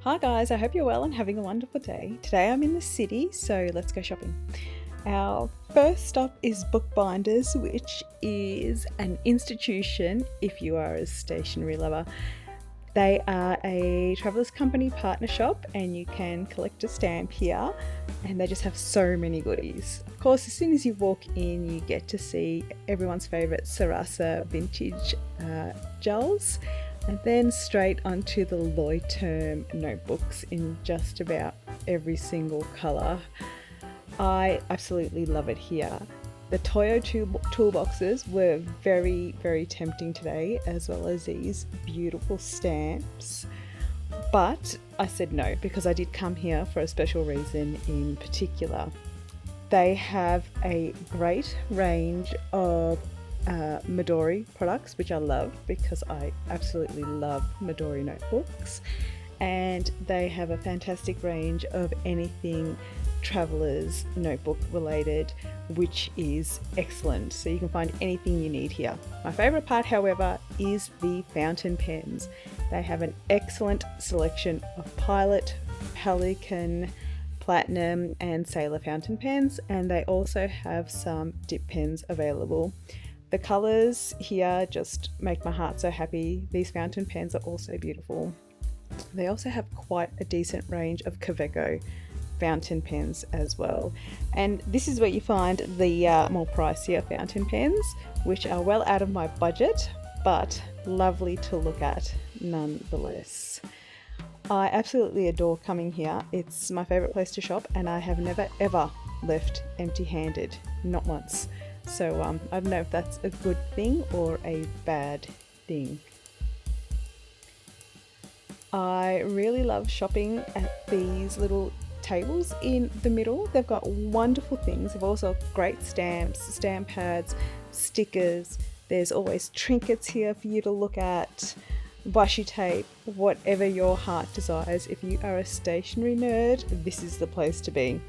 Hi guys, I hope you're well and having a wonderful day. Today I'm in the city, so let's go shopping. Our first stop is Bookbinders, which is an institution if you are a stationery lover. They are a Travellers Company partner shop and you can collect a stamp here, and they just have so many goodies. Of course, as soon as you walk in, you get to see everyone's favourite Sarasa vintage gels, and then straight onto the Leuterm notebooks in just about every single colour. I absolutely love it here. The Toyo toolboxes were very, very tempting today, as well as these beautiful stamps. But I said no, because I did come here for a special reason in particular. They have a great range of Midori products, which I love because I absolutely love Midori notebooks, and they have a fantastic range of anything Travellers notebook related, which is excellent. So you can find anything you need here. My favourite part, however, is the fountain pens. They have an excellent selection of Pilot, Pelican, Platinum and Sailor fountain pens, and they also have some dip pens available. The colours here just make my heart so happy. These fountain pens are also beautiful. They also have quite a decent range of Kaweco fountain pens as well. And this is where you find the more pricier fountain pens, which are well out of my budget, but lovely to look at nonetheless. I absolutely adore coming here. It's my favourite place to shop, and I have never ever left empty-handed, not once. So I don't know if that's a good thing or a bad thing. I really love shopping at these little tables in the middle. They've got wonderful things. They've also got great stamps, stamp pads, stickers. There's always trinkets here for you to look at, washi tape, whatever your heart desires. If you are a stationery nerd, this is the place to be.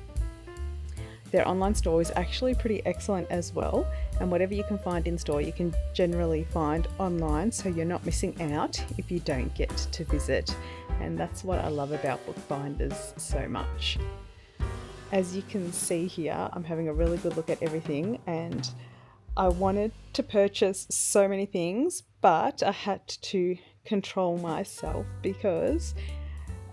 Their online store is actually pretty excellent as well, and whatever you can find in store you can generally find online, so you're not missing out if you don't get to visit, and that's what I love about Bookbinders so much. As you can see here, I'm having a really good look at everything, and I wanted to purchase so many things, but I had to control myself because,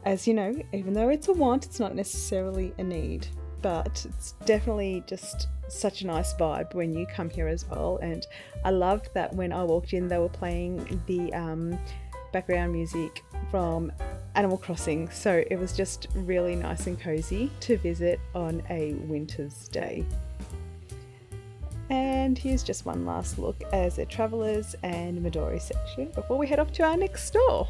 as you know, even though it's a want, it's not necessarily a need. But it's definitely just such a nice vibe when you come here as well. And I loved that when I walked in, they were playing the background music from Animal Crossing. So it was just really nice and cozy to visit on a winter's day. And here's just one last look as a Travellers and Midori section before we head off to our next store.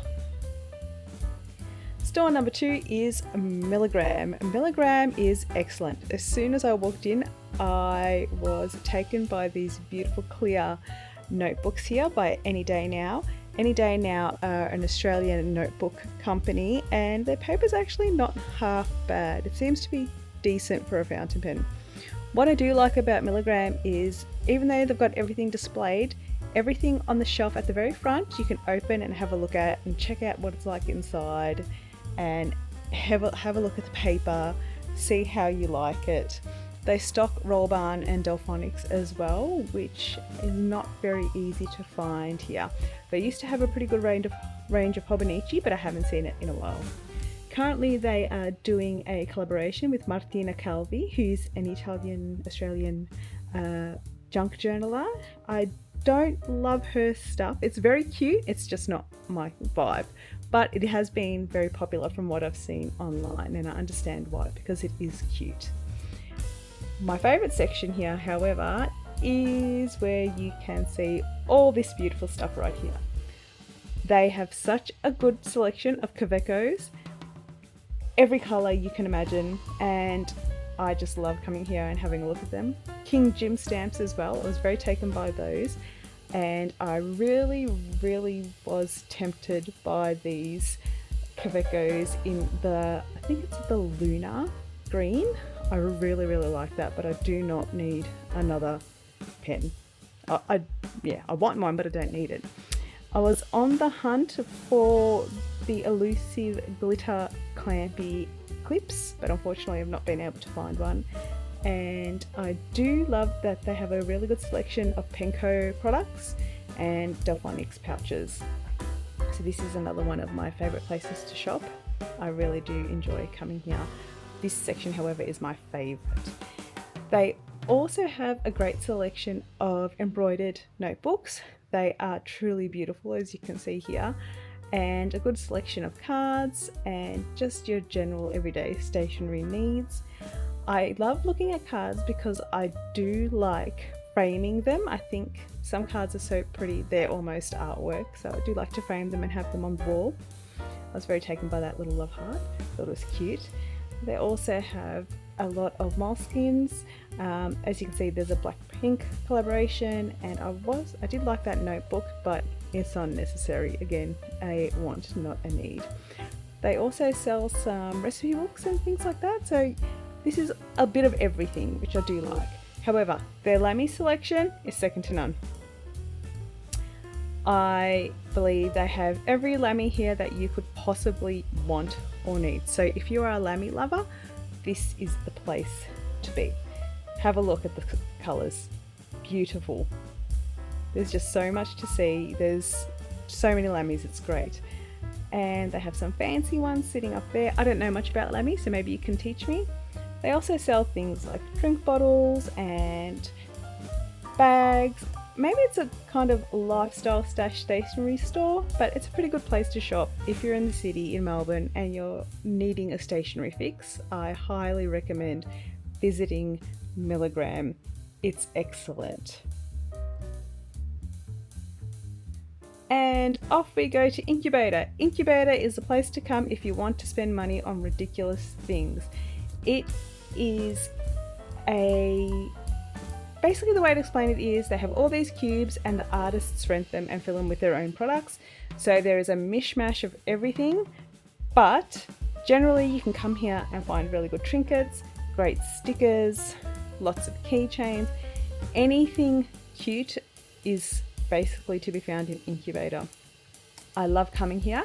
Store number 2 is Milligram. Milligram is excellent. As soon as I walked in, I was taken by these beautiful clear notebooks here by Any Day Now. Any Day Now are an Australian notebook company, and their paper's actually not half bad. It seems to be decent for a fountain pen. What I do like about Milligram is, even though they've got everything displayed, everything on the shelf at the very front you can open and have a look at and check out what it's like inside, and have a look at the paper, see how you like it. They stock Rollbarn and Delphonics as well, which is not very easy to find here. They used to have a pretty good range of hobonichi, but I haven't seen it in a while. Currently they are doing a collaboration with Martina Calvi, who's an Italian-Australian junk journaler. I don't love her stuff. It's very cute, it's just not my vibe. But it has been very popular from what I've seen online, and I understand why, because it is cute. My favourite section here, however, is where you can see all this beautiful stuff right here. They have such a good selection of Kawecos, every colour you can imagine, and I just love coming here and having a look at them. King Jim stamps as well, I was very taken by those. And I really was tempted by these Kawecos in I think it's the Lunar green. I really like that, but I do not need another pen. I want one, but I don't need it. I was on the hunt for the elusive glitter clampy clips, but unfortunately I've not been able to find one. And I do love that they have a really good selection of Penco products and Delphonics pouches. So this is another one of my favourite places to shop. I really do enjoy coming here. This section, however, is my favourite. They also have a great selection of embroidered notebooks. They are truly beautiful, as you can see here, and a good selection of cards and just your general everyday stationery needs. I love looking at cards because I do like framing them. I think some cards are so pretty, they're almost artwork, so I do like to frame them and have them on the wall. I was very taken by that little love heart, thought it was cute. They also have a lot of moleskins. As you can see, there's a black-pink collaboration, and I did like that notebook, but it's unnecessary. Again, a want, not a need. They also sell some recipe books and things like that, so this is a bit of everything, which I do like. However, their Lamy selection is second to none. I believe they have every Lamy here that you could possibly want or need. So if you are a Lamy lover, this is the place to be. Have a look at the colours. Beautiful. There's just so much to see. There's so many Lamys, it's great. And they have some fancy ones sitting up there. I don't know much about Lamy, so maybe you can teach me. They also sell things like drink bottles and bags. Maybe it's a kind of lifestyle stationery store, but it's a pretty good place to shop if you're in the city in Melbourne and you're needing a stationery fix. I highly recommend visiting Milligram. It's excellent. And off we go to Incubator. Incubator is the place to come if you want to spend money on ridiculous things. It is basically the way to explain it is they have all these cubes and the artists rent them and fill them with their own products. So there is a mishmash of everything, but generally you can come here and find really good trinkets, great stickers, lots of keychains. Anything cute is basically to be found in Incubator. I love coming here.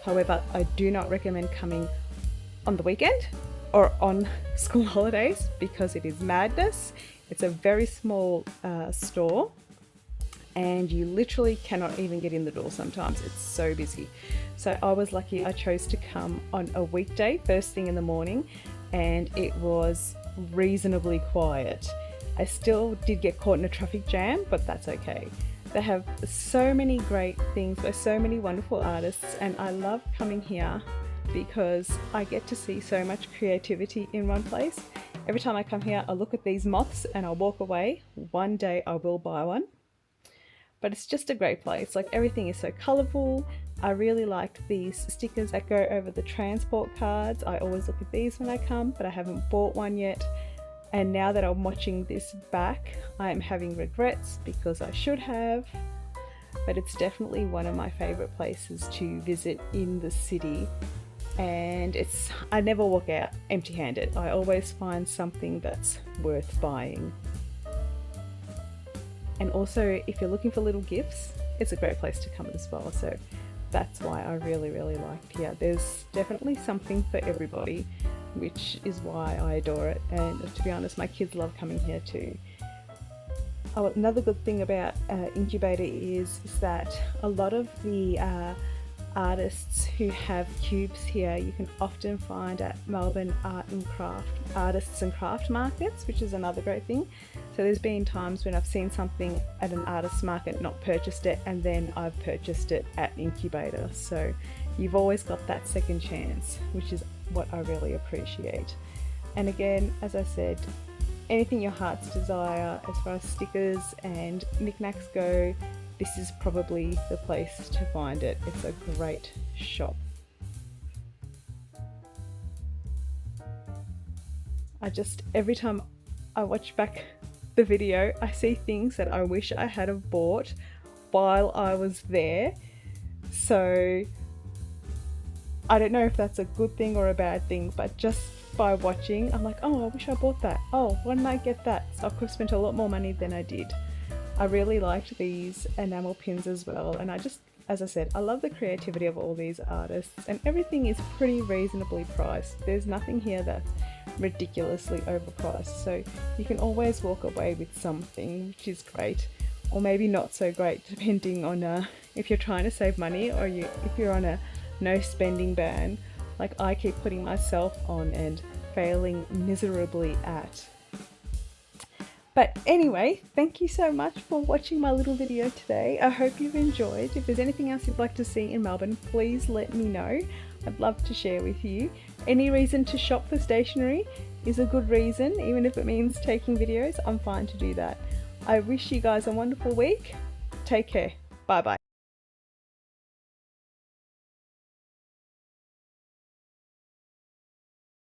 However, I do not recommend coming on the weekend or on school holidays because it is madness. It's a very small store and you literally cannot even get in the door sometimes. It's so busy. So I was lucky I chose to come on a weekday, first thing in the morning, and it was reasonably quiet. I still did get caught in a traffic jam, but that's okay. They have so many great things by so many wonderful artists, and I love coming here because I get to see so much creativity in one place. Every time I come here, I look at these moths and I'll walk away. One day I will buy one. But it's just a great place. Like, everything is so colourful. I really liked these stickers that go over the transport cards. I always look at these when I come, but I haven't bought one yet. And now that I'm watching this back, I am having regrets because I should have. But it's definitely one of my favourite places to visit in the city. And I never walk out empty-handed. I always find something that's worth buying. And also, if you're looking for little gifts, it's a great place to come as well. So that's why I really liked here. There's definitely something for everybody, which is why I adore it. And to be honest, my kids love coming here too. Oh, another good thing about Incubator is that a lot of the artists who have cubes here you can often find at Melbourne artists and craft markets, which is another great thing. So there's been times when I've seen something at an artist's market, not purchased it, and then I've purchased it at Incubator. So you've always got that second chance, which is what I really appreciate. And again, as I said, anything your heart's desire as far as stickers and knickknacks go, this is probably the place to find it. It's a great shop. Every time I watch back the video, I see things that I wish I had have bought while I was there. So I don't know if that's a good thing or a bad thing, but just by watching, I'm like, oh, I wish I bought that. Oh, why didn't I get that? So I could have spent a lot more money than I did. I really liked these enamel pins as well, and I just as I said, I love the creativity of all these artists, and everything is pretty reasonably priced. There's nothing here that's ridiculously overpriced, so you can always walk away with something, which is great, or maybe not so great, depending on if you're trying to save money or if you're on a no spending ban, like I keep putting myself on and failing miserably at. But anyway, thank you so much for watching my little video today. I hope you've enjoyed. If there's anything else you'd like to see in Melbourne, please let me know. I'd love to share with you. Any reason to shop for stationery is a good reason, even if it means taking videos, I'm fine to do that. I wish you guys a wonderful week. Take care. Bye bye.